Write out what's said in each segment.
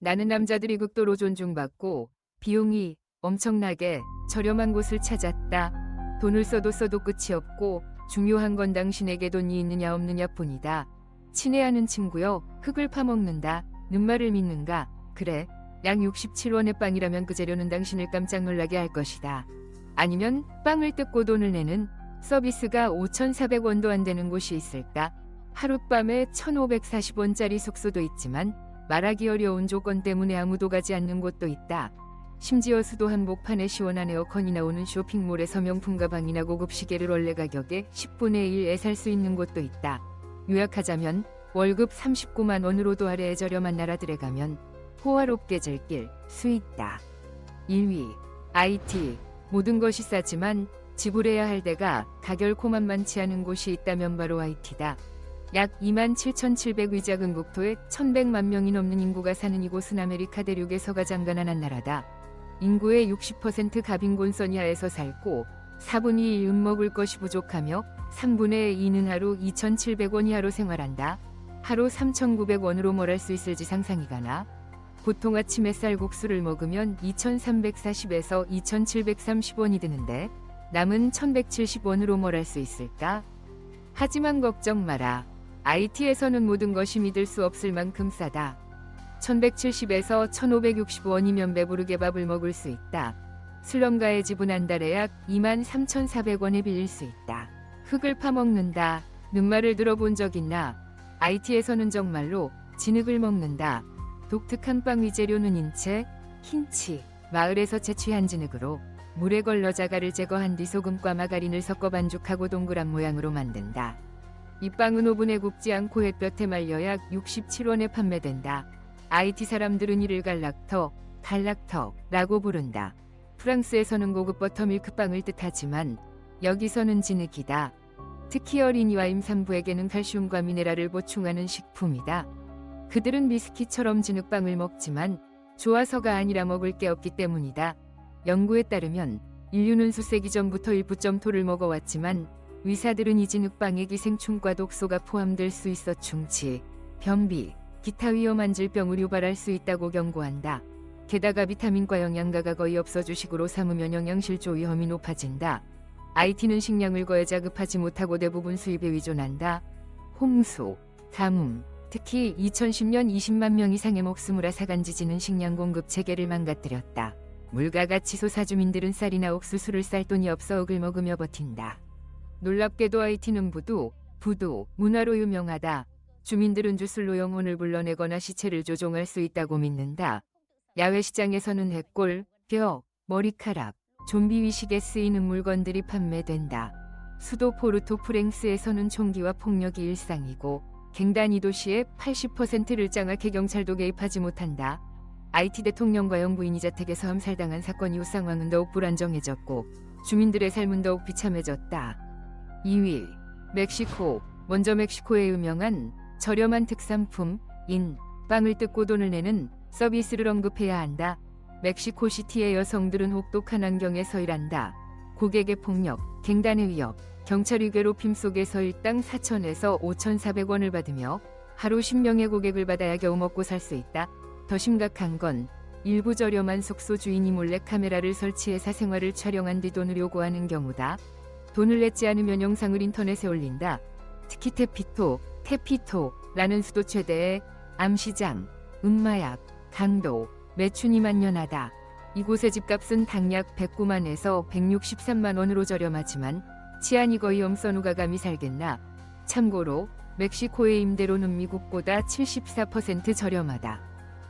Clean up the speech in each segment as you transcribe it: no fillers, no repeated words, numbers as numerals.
나는 남자들이 극도로 존중받고 비용이 엄청나게 저렴한 곳을 찾았다. 돈을 써도 끝이 없고 중요한 건 당신에게 돈이 있느냐 없느냐 뿐이다. 친애하는 친구여, 흙을 파먹는다. 는 말을 믿는가? 그래, 약 67원의 빵이라면 그 재료는 당신을 깜짝 놀라게 할 것이다. 아니면 빵을 뜯고 돈을 내는 서비스가 5,400원도 안 되는 곳이 있을까? 하룻밤에 1,540원짜리 숙소도 있지만 말하기 어려운 조건 때문에 아무도 가지 않는 곳도 있다. 심지어 수도 한복판에 시원한 에어컨이 나오는 쇼핑몰에서 명품 가방이나 고급 시계를 원래 가격의 10분의 1에 살 수 있는 곳도 있다. 요약하자면 월급 39만 원으로도 아래에 저렴한 나라들에 가면 호화롭게 즐길 수 있다. 1위, IT. 모든 것이 싸지만 지불해야 할 데가 가결코 만만치 않은 곳이 있다면 바로 IT다. 약 27,700위 작은 국토에 1,100만 명이 넘는 인구가 사는 이곳은 아메리카 대륙에서 가장 가난한 나라다. 인구의 60% 가빈곤선 이하에서 살고 4분의 1은 먹을 것이 부족하며 3분의 2는 하루 2,700원 이하로 생활한다. 하루 3,900원으로 뭘 할 수 있을지 상상이 가나? 보통 아침에 쌀국수를 먹으면 2,340에서 2,730원이 드는데 남은 1,170원으로 뭘 할 수 있을까? 하지만 걱정 마라. IT에서는 모든 것이 믿을 수 없을 만큼 싸다. 1,170에서 1,560원이면 배부르게 밥을 먹을 수 있다. 슬럼가의 집은 한 달에 약 23,400원에 빌릴 수 있다. 흙을 파먹는다. 는 말을 들어본 적 있나? IT에서는 정말로 진흙을 먹는다. 독특한 빵 위재료는 인체, 흰치, 마을에서 채취한 진흙으로 물에 걸러 자갈을 제거한 뒤 소금과 마가린을 섞어 반죽하고 동그란 모양으로 만든다. 이 빵은 오븐에 굽지 않고 햇볕에 말려 약 67원에 판매된다. IT 사람들은 이를 갈락터라고 부른다. 프랑스에서는 고급 버터밀크빵을 뜻하지만 여기서는 진흙이다. 특히 어린이와 임산부에게는 칼슘과 미네랄을 보충하는 식품이다. 그들은 비스킷처럼 진흙빵을 먹지만 좋아서가 아니라 먹을 게 없기 때문이다. 연구에 따르면 인류는 수세기 전부터 일부점토를 먹어왔지만 의사들은 이 진흙빵에 기생충과 독소가 포함될 수 있어 충치, 변비, 기타 위험한 질병을 유발할 수 있다고 경고한다. 게다가 비타민과 영양가가 거의 없어 주식으로 삼으면 영양실조 위험이 높아진다. IT는 식량을 거의 급하지 못하고 대부분 수입에 의존한다. 홍수, 가뭄, 특히 2010년 20만 명 이상의 목숨을 앗아간 지진은 식량 공급 체계를 망가뜨렸다. 물과 같이 소사주민들은 쌀이나 옥수수를 쌀 돈이 없어 옥을 먹으며 버틴다. 놀랍게도 IT는 부두, 문화로 유명하다. 주민들은 주술로 영혼을 불러내거나 시체를 조종할 수 있다고 믿는다. 야외 시장에서는 해골, 뼈, 머리카락, 좀비 위식에 쓰이는 물건들이 판매된다. 수도 포르토프랭스에서는 총기와 폭력이 일상이고 갱단이 도시의 80%를 장악해 경찰도 개입하지 못한다. IT 대통령과 영부인이 자택에서 암살당한 사건 이후 상황은 더욱 불안정해졌고 주민들의 삶은 더욱 비참해졌다. 2위, 멕시코. 먼저 멕시코의 유명한 저렴한 특산품인 빵을 뜯고 돈을 내는 서비스를 언급해야 한다. 멕시코 시티의 여성들은 혹독한 환경에서 일한다. 고객의 폭력, 갱단의 위협, 경찰의 괴롭힘 속에서 일당 4,000에서 5,400원을 받으며 하루 10명의 고객을 받아야 겨우 먹고 살 수 있다. 더 심각한 건 일부 저렴한 숙소 주인이 몰래 카메라를 설치해 사생활을 촬영한 뒤 돈을 요구하는 경우다. 돈을 내지 않으면 영상을 인터넷에 올린다. 특히 테피토라는 수도 최대의 암시장, 음마약, 강도, 매춘이 만연하다. 이곳의 집값은 당약 109만에서 163만 원으로 저렴하지만 치안이 거의 엄선우가 감히 살겠나. 참고로 멕시코의 임대료는 미국보다 74% 저렴하다.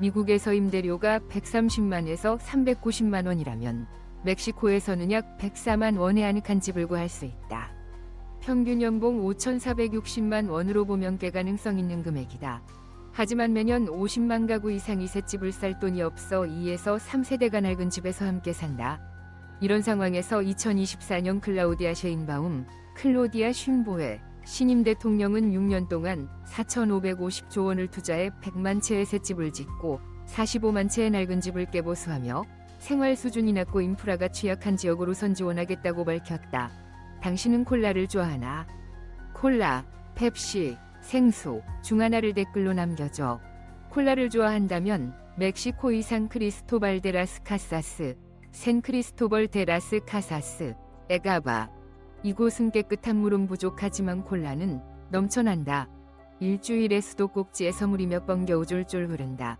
미국에서 임대료가 130만에서 390만 원이라면 멕시코에서는 약 104만 원에 아늑한 집을 구할 수 있다. 평균 연봉 5,460만 원으로 보면 꽤 가능성 있는 금액이다. 하지만 매년 50만 가구 이상이 새 집을 살 돈이 없어 2에서 3세대가 낡은 집에서 함께 산다. 이런 상황에서 2024년 클로디아 쉰보에 신임 대통령은 6년 동안 4,550조 원을 투자해 100만 채의 새 집을 짓고 45만 채의 낡은 집을 깨보수하며 생활 수준이 낮고 인프라가 취약한 지역으로 선 지원하겠다고 밝혔다. 당신은 콜라를 좋아하나? 콜라, 펩시, 생수 중 하나를 댓글로 남겨줘. 콜라를 좋아한다면 멕시코의 산 크리스토발 데 라스 카사스, 샌 크리스토벌 데 라스 카사스, 에가바. 이곳은 깨끗한 물은 부족하지만 콜라는 넘쳐난다. 일주일에 수도꼭지에서 물이 몇 번 겨우 졸졸 흐른다.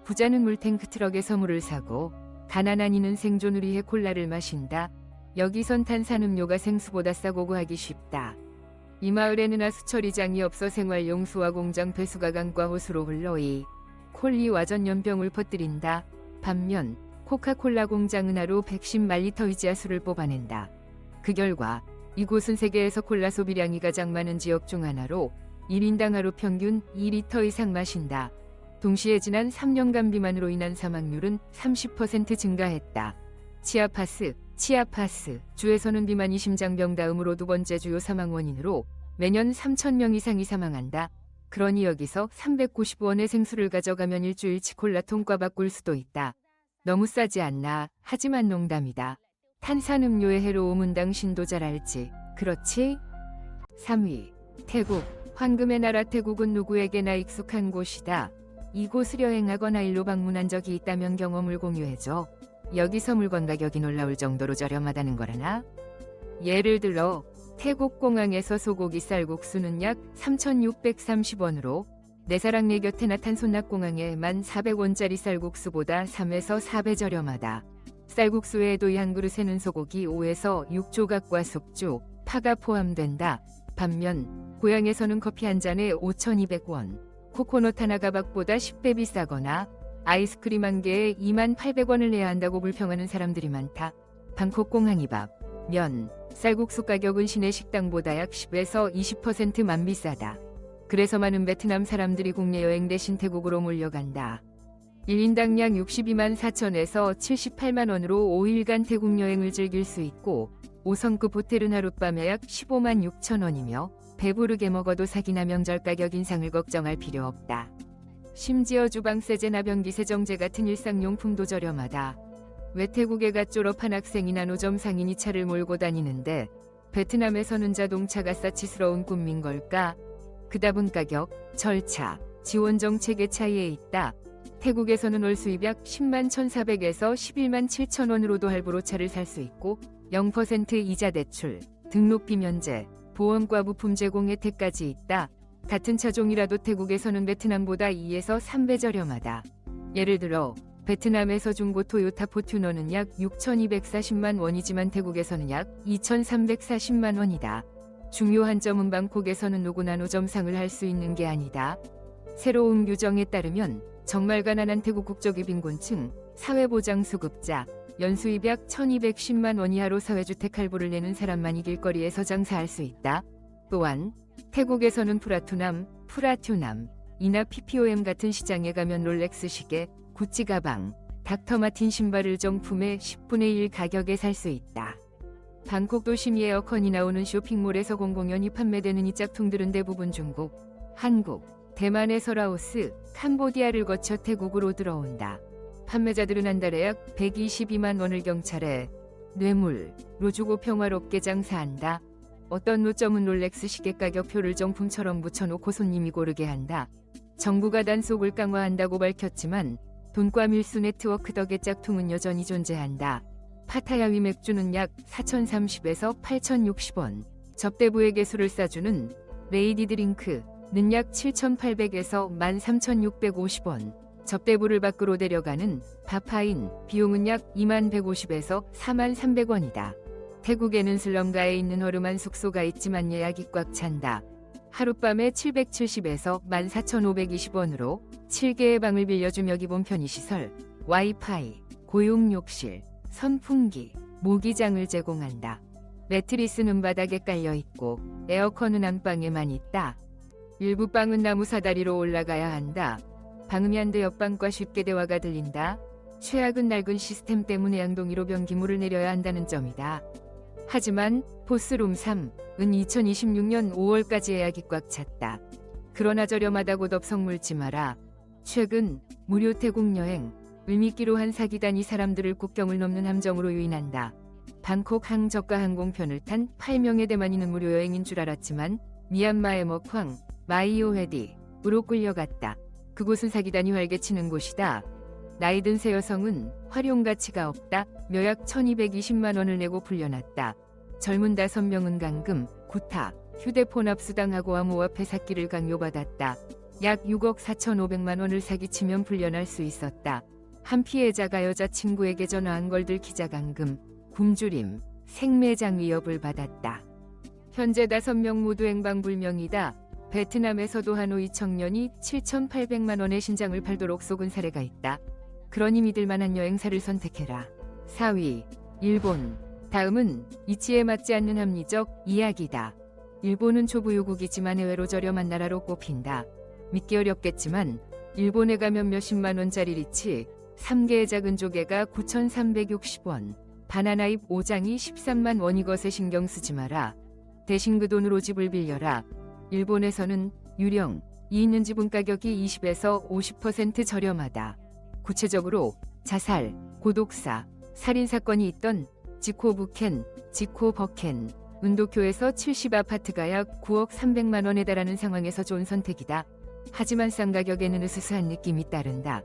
부자는 물탱크 트럭에서 물을 사고 가난한 이는 생존을 위해 콜라를 마신다. 여기선 탄산음료가 생수보다 싸고 구하기 쉽다. 이 마을에는 하수처리장이 없어 생활용 수화 공장 배수가 강과 호수로 흘러이 콜리와 전염병을 퍼뜨린다. 반면 코카콜라 공장은 하루 110만 리터 이지하수를 뽑아낸다. 그 결과 이곳은 세계에서 콜라 소비량이 가장 많은 지역 중 하나로 1인당 하루 평균 2리터 이상 마신다. 동시에 지난 3년간 비만으로 인한 사망률은 30% 증가했다. 치아파스 주에서는 비만이 심장병 다음으로 두 번째 주요 사망 원인으로 매년 3,000명 이상이 사망한다. 그러니 여기서 390원의 생수를 가져가면 일주일치 콜라통과 바꿀 수도 있다. 너무 싸지 않나? 하지만 농담이다. 탄산음료의 해로움은 당신도 잘 알지. 그렇지? 3위. 태국. 황금의 나라 태국은 누구에게나 익숙한 곳이다. 이곳을 여행하거나 일로 방문한 적이 있다면 경험을 공유해줘. 여기서 물건 가격이 놀라울 정도로 저렴하다는 거라나? 예를 들어 태국 공항에서 소고기 쌀국수는 약 3,630원으로 내 사랑 내 곁에 나탄 손납공항에 1,400원짜리 쌀국수보다 3에서 4배 저렴하다. 쌀국수 외에도 이 한 그릇에는 소고기 5에서 6조각과 숙주, 파가 포함된다. 반면 고향에서는 커피 한 잔에 5,200원, 코코넛 하나 가박보다 10배 비싸거나 아이스크림 한 개에 28,000원을 내야 한다고 불평하는 사람들이 많다. 방콕 공항이 밥, 면, 쌀국수 가격은 시내 식당보다 약 10에서 20%만 비싸다. 그래서 많은 베트남 사람들이 국내 여행 대신 태국으로 몰려간다. 1인당 약 62만 4천에서 78만 원으로 5일간 태국 여행을 즐길 수 있고 5성급 호텔은 하룻밤에 약 15만 6천 원이며 배부르게 먹어도 사기나 명절 가격 인상을 걱정할 필요 없다. 심지어 주방세제나 변기세정제 같은 일상용품도 저렴하다. 왜 태국에 갓 졸업한 학생이나 노점 상인이 차를 몰고 다니는데 베트남에서는 자동차가 사치스러운 꿈인 걸까? 그 답은 가격, 절차, 지원 정책의 차이에 있다. 태국에서는 월 수입 약 10만 1,400에서 11만 7천 원으로도 할부로 차를 살 수 있고 0% 이자 대출, 등록비 면제, 보험과 부품 제공 혜택까지 있다. 같은 차종이라도 태국에서는 베트남보다 2에서 3배 저렴하다. 예를 들어 베트남에서 중고 토요타 포튜너는 약 6,240만 원이지만 태국에서는 약 2,340만 원이다. 중요한 점은 방콕에서는 누구나 노점상을 할 수 있는 게 아니다. 새로운 규정에 따르면 정말 가난한 태국 국적의 빈곤층, 사회보장수급자, 연수입 약 1,210만 원 이하로 사회주택 할부를 내는 사람만이 길거리에서 장사할 수 있다. 또한 태국에서는 프라투남, 이나 PPOM 같은 시장에 가면 롤렉스 시계, 구찌 가방, 닥터마틴 신발을 정품의 10분의 1 가격에 살 수 있다. 방콕 도심 에어컨이 나오는 쇼핑몰에서 공공연히 판매되는 이 짝퉁들은 대부분 중국, 한국, 대만에서 라오스, 캄보디아를 거쳐 태국으로 들어온다. 판매자들은 한 달에 약 122만 원을 경찰에 뇌물로 주고 평화롭게 장사한다. 어떤 노점은 롤렉스 시계 가격표를 정품처럼 붙여놓고 손님이 고르게 한다. 정부가 단속을 강화한다고 밝혔지만 돈과 밀수 네트워크 덕에 짝퉁은 여전히 존재한다. 파타야위 맥주는 약 4,030에서 8,060원, 접대부에 개수를 싸주는 레이디 드링크는 약 7,800에서 13,650원, 접대부를 밖으로 데려가는 바파인 비용은 약 2150에서 43,300원이다. 태국에는 슬럼가에 있는 허름한 숙소가 있지만 예약이 꽉 찬다. 하룻밤에 770에서 14,520원으로 7개의 방을 빌려주며 기본 편의시설, 와이파이, 고용욕실, 선풍기, 모기장을 제공한다. 매트리스는 바닥에 깔려있고 에어컨은 안방에만 있다. 일부 방은 나무 사다리로 올라가야 한다. 방음연대 옆방과 쉽게 대화가 들린다. 최악은 낡은 시스템 때문에 양동이로 변기물을 내려야 한다는 점이다. 하지만 보스룸 3은 2026년 5월까지 예약이 꽉 찼다. 그러나 저렴하다고 덥석 물지 마라. 최근 무료 태국 여행을 미끼로 한 사기단이 사람들을 국경을 넘는 함정으로 유인한다. 방콕 항저가 항공편을 탄 8명의 대만인은 무료 여행인 줄 알았지만 미얀마의 머쾅, 마이오헤디으로 끌려갔다. 그곳은 사기단이 활개치는 곳이다. 나이든 새 여성은 활용 가치가 없다. 묘약 1220만 원을 내고 풀려났다. 젊은 5명은 감금, 구타, 휴대폰 압수당하고 암호 앞에 삭기를 강요받았다. 약 6억 4,500만 원을 사기치면 풀려날 수 있었다. 한 피해자가 여자친구에게 전화한 걸 들키자 감금, 굶주림, 생매장 위협을 받았다. 현재 5명 모두 행방불명이다. 베트남에서도 하노이 청년이 7,800만 원의 신장을 팔도록 속은 사례가 있다. 그러니 믿을 만한 여행사를 선택해라. 4위, 일본. 다음은 이치에 맞지 않는 합리적 이야기다. 일본은 초부유국이지만 해외로 저렴한 나라로 꼽힌다. 믿기 어렵겠지만 일본에 가면 몇십만 원짜리 리치 3개의 작은 조개가 9,360원, 바나나 잎 5장이 13만 원. 이것에 신경 쓰지 마라. 대신 그 돈으로 집을 빌려라. 일본에서는 유령, 이 있는 집은 가격이 20에서 50% 저렴하다. 구체적으로 자살, 고독사, 살인사건이 있던 지코부켄, 지코버켄, 은도쿄에서 70 아파트가 약 9억 300만 원에 달하는 상황에서 좋은 선택이다. 하지만 싼 가격에는 으스스한 느낌이 따른다.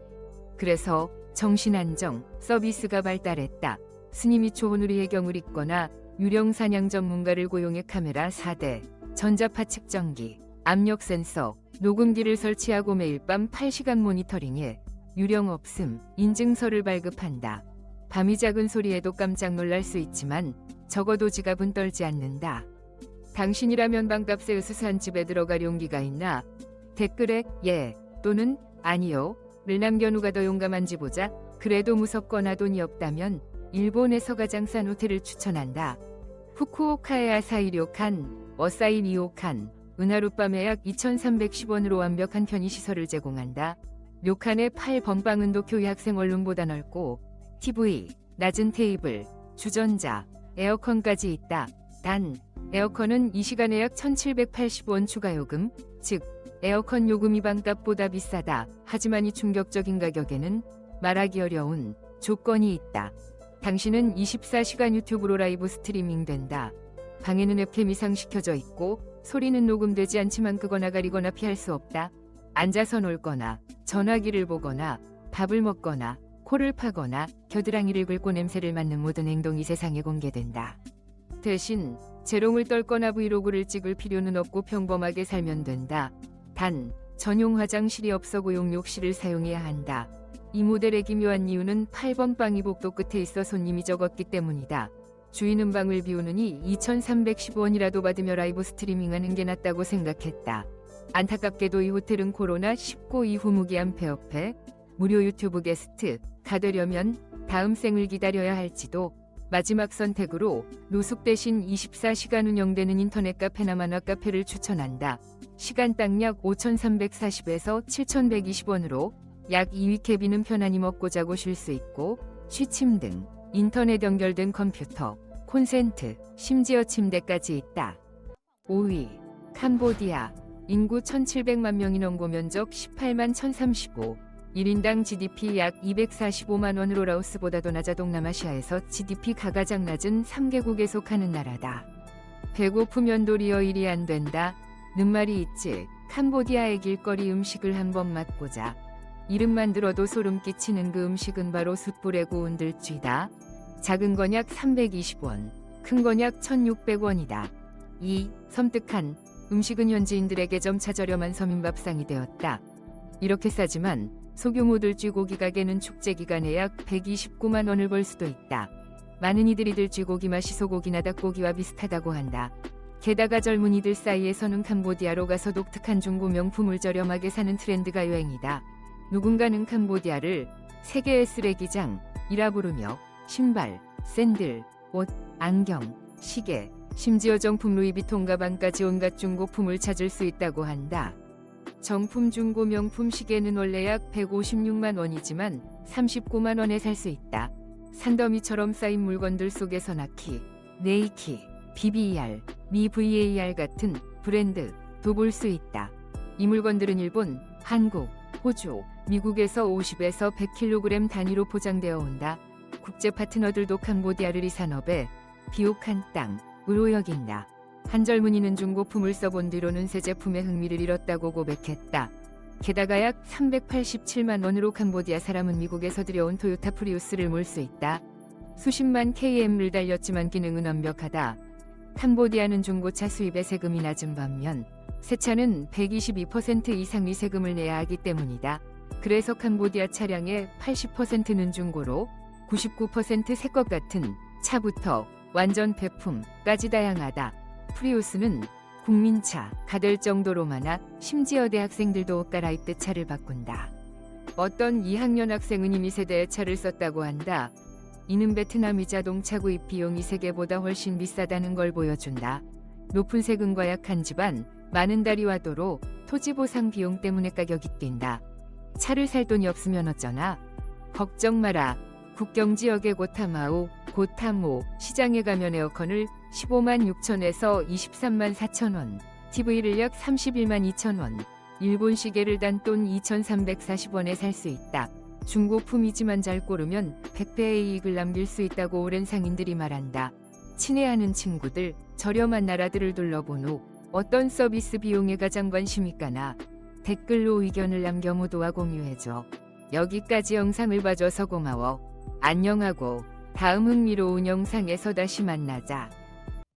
그래서 정신안정 서비스가 발달했다. 스님이 초호누리 해경을 읽거나 유령 사냥 전문가를 고용해 카메라 4대, 전자파 측정기, 압력 센서, 녹음기를 설치하고 매일 밤 8시간 모니터링해 유령 없음 인증서를 발급한다. 밤이 작은 소리에도 깜짝 놀랄 수 있지만 적어도 지갑은 떨지 않는다. 당신이라면 방값에 으스스한 집에 들어갈 용기가 있나? 댓글에 예 또는 아니요를 남겨 누가 더 용감한지 보자. 그래도 무섭거나 돈이 없다면 일본에서 가장 싼 호텔을 추천한다. 후쿠오카의 아사히 료칸, 어사히 미오칸, 은하룻밤에 약 2,310원으로 완벽한 편의시설을 제공한다. 료칸의 8번방 은도쿄 학생 원룸보다 넓고 TV, 낮은 테이블, 주전자, 에어컨까지 있다. 단, 에어컨은 이 시간에 약 1,780원 추가 요금, 즉 에어컨 요금이 방값보다 비싸다. 하지만 이 충격적인 가격에는 말하기 어려운 조건이 있다. 당신은 24시간 유튜브로 라이브 스트리밍 된다. 방에는 웹캠이 상시켜져 있고 소리는 녹음되지 않지만 끄거나 가리거나 피할 수 없다. 앉아서 놀거나 전화기를 보거나 밥을 먹거나 코를 파거나 겨드랑이를 긁고 냄새를 맡는 모든 행동이 세상에 공개된다. 대신 재롱을 떨거나 브이로그를 찍을 필요는 없고 평범하게 살면 된다. 단, 전용 화장실이 없어 고용 욕실을 사용해야 한다. 이 모델의 기묘한 이유는 8번 방이 복도 끝에 있어 손님이 적었기 때문이다. 주인은 방을 비우느니 2,310원이라도 받으며 라이브 스트리밍하는 게 낫다고 생각했다. 안타깝게도 이 호텔은 코로나19 이후 무기한 폐업해 무료 유튜브 게스트가 되려면 다음 생을 기다려야 할지도. 마지막 선택으로 노숙 대신 24시간 운영되는 인터넷 카페나 만화 카페를 추천한다. 시간당 약 5,340에서 7,120원으로 약 2위 캐비는 편안히 먹고 자고 쉴 수 있고 취침 등 인터넷 연결된 컴퓨터, 콘센트, 심지어 침대까지 있다. 5위 캄보디아. 인구 1,700만 명이 넘고 면적 18만 1,035. 1인당 GDP 약 245만 원으로 라오스보다도 낮아. 동남아시아에서 GDP가 가장 낮은 3개국에 속하는 나라다. 배고프면 도리어 일이 안 된다. 는 말이 있지. 캄보디아의 길거리 음식을 한번 맛보자. 이름만 들어도 소름 끼치는 그 음식은 바로 숯불에 구운 들쥐다. 작은 건 약 320원, 큰 건 약 1,600원이다. 이 섬뜩한 음식은 현지인들에게 점차 저렴한 서민밥상이 되었다. 이렇게 싸지만 소규모 들쥐 고기 가게는 축제 기간에 약 129만 원을 벌 수도 있다. 많은 이들이 들쥐 고기 맛이 소고기나 닭고기와 비슷하다고 한다. 게다가 젊은이들 사이에서는 캄보디아로 가서 독특한 중고 명품을 저렴하게 사는 트렌드가 유행이다. 누군가는 캄보디아를 세계의 쓰레기장이라 부르며 신발, 샌들, 옷, 안경, 시계, 심지어 정품 루이비통 가방까지 온갖 중고품을 찾을 수 있다고 한다. 정품 중고 명품 시계는 원래 약 156만 원이지만 39만 원에 살 수 있다. 산더미처럼 쌓인 물건들 속에서 나키, 네이키, BBER, 미 VAR 같은 브랜드도 볼 수 있다. 이 물건들은 일본, 한국, 호주, 미국에서 50에서 100kg 단위로 포장되어 온다. 국제 파트너들도 캄보디아를 이 산업에 비옥한 땅으로 여긴다. 한 젊은이는 중고품을 써본 뒤로는 새 제품에 흥미를 잃었다고 고백했다. 게다가 약 387만 원으로 캄보디아 사람은 미국에서 들여온 토요타 프리우스를 몰 수 있다. 수십만 km를 달렸지만 기능은 완벽하다. 캄보디아는 중고차 수입에 세금이 낮은 반면 새 차는 122% 이상 리세금을 내야 하기 때문이다. 그래서 캄보디아 차량의 80%는 중고로 99% 새 것 같은 차부터 완전 폐품까지 다양하다. 프리우스는 국민차 가될 정도로 많아 심지어 대학생들도 옷 갈아입듯 차를 바꾼다. 어떤 2학년 학생은 이미 세대의 차를 썼다고 한다. 이는 베트남이 자동차 구입 비용이 세계보다 훨씬 비싸다는 걸 보여준다. 높은 세금과 약한 집안, 많은 다리와 도로, 토지 보상 비용 때문에 가격이 뛴다. 차를 살 돈이 없으면 어쩌나? 걱정 마라. 국경 지역의 고타마우, 고타모 시장에 가면 에어컨을 15만 6천에서 23만 4천 원, TV를 약 31만 2천 원, 일본 시계를 단돈 2,340원에 살 수 있다. 중고품이지만 잘 고르면 100배의 이익을 남길 수 있다고 오랜 상인들이 말한다. 친애하는 친구들, 저렴한 나라들을 둘러본 후 어떤 서비스 비용에 가장 관심이 가나? 댓글로 의견을 남겨 모두와 공유해줘. 여기까지 영상을 봐줘서 고마워. 안녕하고 다음 흥미로운 영상에서 다시 만나자.